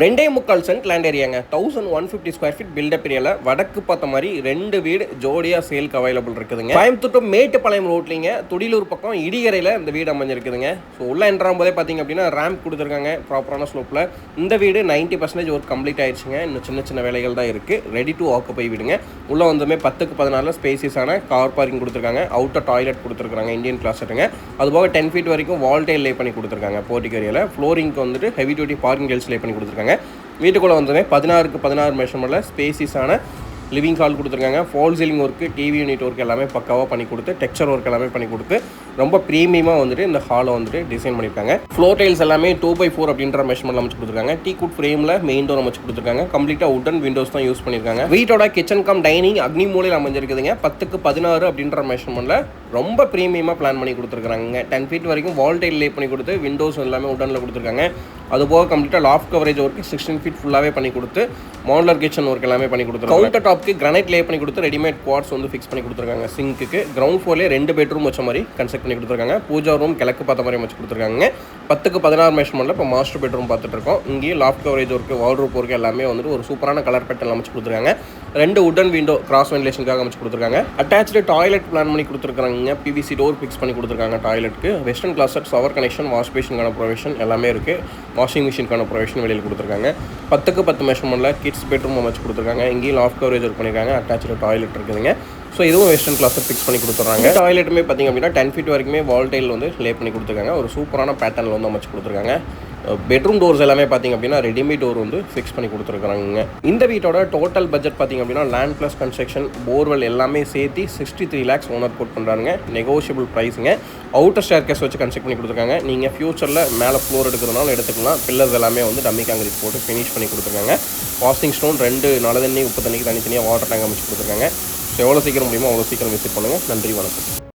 2.25 cent land ஏரியாங்க 1150 square feet built up ஏரியாவில் வடக்கு பார்த்த மாதிரி 2 வீடு ஜோடியாக சேலுக்கு அவைலபிள் இருக்குதுங்க. கோயம்புத்தூர் டு மேட்டுப்பாளையம் ரோட்லிங்க துடிலூர் பக்கம் இடிகரையில் இந்த வீடு அமைஞ்சிருக்குதுங்க. ஸோ உள்ள என்ட்ராகும் போதே பார்த்தீங்க அப்படின்னா ரேம்ப் கொடுத்துருக்காங்க ப்ராப்பரான ஸ்லோப்பில். இந்த வீடு 90% ஒர்க் கம்ப்ளீட் ஆயிடுச்சுங்க. இன்னும் சின்ன சின்ன வேலைகள் தான் இருக்குது. ரெடி டு ஆக்குபை வீடுங்க. உள்ளே வந்துமே 10க்கு 14 ஸ்பேசியஸான கார் பார்க்கிங் கொடுத்துருக்காங்க. அவுட்டர் டாய்லெட் கொடுத்துருக்காங்க. இந்தியன் கிளாஸட்டுங்க. அதுபோக 10 ஃபீட் வரைக்கும் வால் டைல் லே பண்ணி கொடுத்துருக்காங்க. போர்ட்டிக் ஏரியாவில் ஃப்ளோரிங்க்கு வந்துட்டு ஹெவி டியூட்டி பார்க்கிங் டைல்ஸ் லே பண்ணி கொடுத்துருக்காங்க. வீட்டுக்குள்ளே வந்துமே 16க்கு 16 மெஷர்மெண்ட்டில் ஸ்பேசிஸான லிவிங் ஹால் கொடுத்துருக்காங்க. Fall ceiling work, TV unit work எல்லாமே பக்காவாக பண்ணி கொடுத்து, டெக்ஸ்சர் ஒர்க் எல்லாமே பண்ணி கொடுத்து ரொம்ப ப்ரீமியமாக வந்துட்டு இந்த ஹாலை வந்துட்டு டிசைன் பண்ணியிருக்காங்க. ஃப்ளோர் டைல்ஸ் எல்லாமே 2x4 அப்படின்ற மெஷர்மெண்ட் அமைச்சு கொடுத்துருக்காங்க. டீ குட் ஃப்ரேமில் மெயின் டோர் அமைச்சு கொடுத்துருக்காங்க. கம்ப்ளீட்டாக உடன் விண்டோஸ் தான் யூஸ் பண்ணியிருக்காங்க. வீட்டோட கிச்சன் கம் டைனிங் அக்னி மூலையில் அமைஞ்சிருக்குதுங்க. 10க்கு 16 அப்படின்ற மெஷர்மெண்ட்டில் ரொம்ப ப்ரீமியமாக பிளான் பண்ணி கொடுத்துருக்காங்க. 10 ஃபீட் வரைக்கும் வால் டைல் லே பண்ணி கொடுத்து விண்டோஸ் எல்லாமே உடனில் கொடுத்துருக்காங்க. அதுபோக கம்ப்ளீட்டாக லாஃப்ட் கவரேஜ் ஒர்க்கு 16 ஃபீட் ஃபுல்லாகவே பண்ணி கொடுத்து மாடுலர் கிச்சன் ஒர்க் எல்லாமே பண்ணி கொடுத்துருக்காங்க. கவுண்டர் டாப்க்கு கிரானைட் லே பண்ணி கொடுத்து ரெடிமேட் குவார்ட்ஸ் வந்து ஃபிக்ஸ் பண்ணி கொடுத்துருக்காங்க. சிங்க்கு கிரவுண்ட் ஃப்ளோர்லேயே 2 பெட்ரூம் வச்ச மாதிரி கன்ஸ்ட்ரக்ட் பண்ணி கொடுத்துருக்காங்க. பூஜா ரூம் கிழக்கு பார்த்த மாதிரி வச்சு கொடுத்துருக்காங்க. 10க்கு 16 மெஷர்மெண்ட்டில் இப்போ மாஸ்டர் பெட்ரூம் பார்த்துட்டு இருக்கோம். இங்கேயும் லாஃப்ட் கவரேஜ் ஒர்க்கு, வால்ட்ரோப் ஒர்க்கு எல்லாமே வந்துட்டு ஒரு சூப்பரான கலர் பேட்டர்ன் அமைச்சு கொடுத்துருக்காங்க. 2 உடன் விண்டோ கிராஸ் வென்டிலேஷனுக்காக அமைச்சு கொடுத்துருக்காங்க. அட்டாச்சு டாய்லெட் பிளான் பண்ணி கொடுத்துருக்காங்க. பிவிசி டோர் ஃபிக்ஸ் பண்ணி கொடுத்துருக்காங்க. டாய்லெட்டுக்கு western closet, shower connection, wash பேஷனுக்கான ப்ரொவிஷன் எல்லாமே இருக்குது. வாஷிங் மிஷினுக்கான ப்ரொவிஷன் வெளியில் கொடுத்துருக்காங்க. 10க்கு 10 மெஷர்மெண்ட்டில் கிட்ஸ் பெட்ரூம் அமைச்சு கொடுத்துருக்காங்க. இங்கேயும் லாஃப்ட் கவரேஜ் ஒர்க் பண்ணியிருக்காங்க. அட்டாச்சு டாய்லெட் இருக்குதுங்க. ஸோ இதுவும் வெஸ்டர்ன் கிளாஸில் ஃபிக்ஸ் பண்ணி கொடுத்துட்றாங்க. டாய்லெட்டுமே பார்த்திங்க அப்படின்னா 10 ஃபீட் வரைக்குமே வால் டைல் வந்து லே பண்ணி கொடுத்துருக்காங்க. ஒரு சூப்பரான பேட்டர்னில் வந்து அமைச்சு கொடுத்துருக்காங்க. பெட்ரூம் டோர்ஸ் எல்லாமே பார்த்திங்க அப்படின்னா ரெடிமேட் டோர் வந்து ஃபிக்ஸ் பண்ணி கொடுத்துருக்காங்க. இந்த வீட்டோட டோட்டல் பட்ஜெட் பார்த்திங்க அப்படின்னா லேண்ட் ப்ளஸ் கன்ஸ்ட்ரக்ஷன், போர்வெல் எல்லாமே சேர்த்து 63 lakhs ஓனர் கோட் பண்ணுறாங்க. நெகோஷியபிள் ப்ரைஸுங்க. அவுட்டர் ஸ்டேர்கேஸ் வச்சு கன்ஸ்ட்ரக்ட் பண்ணி கொடுத்துருக்காங்க. நீங்கள் ஃபியூச்சரில் மேலே ஃப்ளோர் எடுக்கிறதுனால எடுத்துக்கலாம். பில்லர்ஸ் எல்லாமே வந்து டம்மி காங்கிரீட் போட்டு ஃபினிஷ் பண்ணி கொடுத்துருக்காங்க. வாஷிங் ஸ்டோன் 2 நல்ல தண்ணி உப்பு தண்ணிக்கு தனித்தனியாக வாட்டர் டேங்க் அமைச்சு கொடுத்துருக்காங்க. ஸோ எவ்வளோ சீக்கிரம் முடியுமோ அவ்வளோ சீக்கிரம் விசிட் பண்ணுங்கள். நன்றி, வணக்கம்.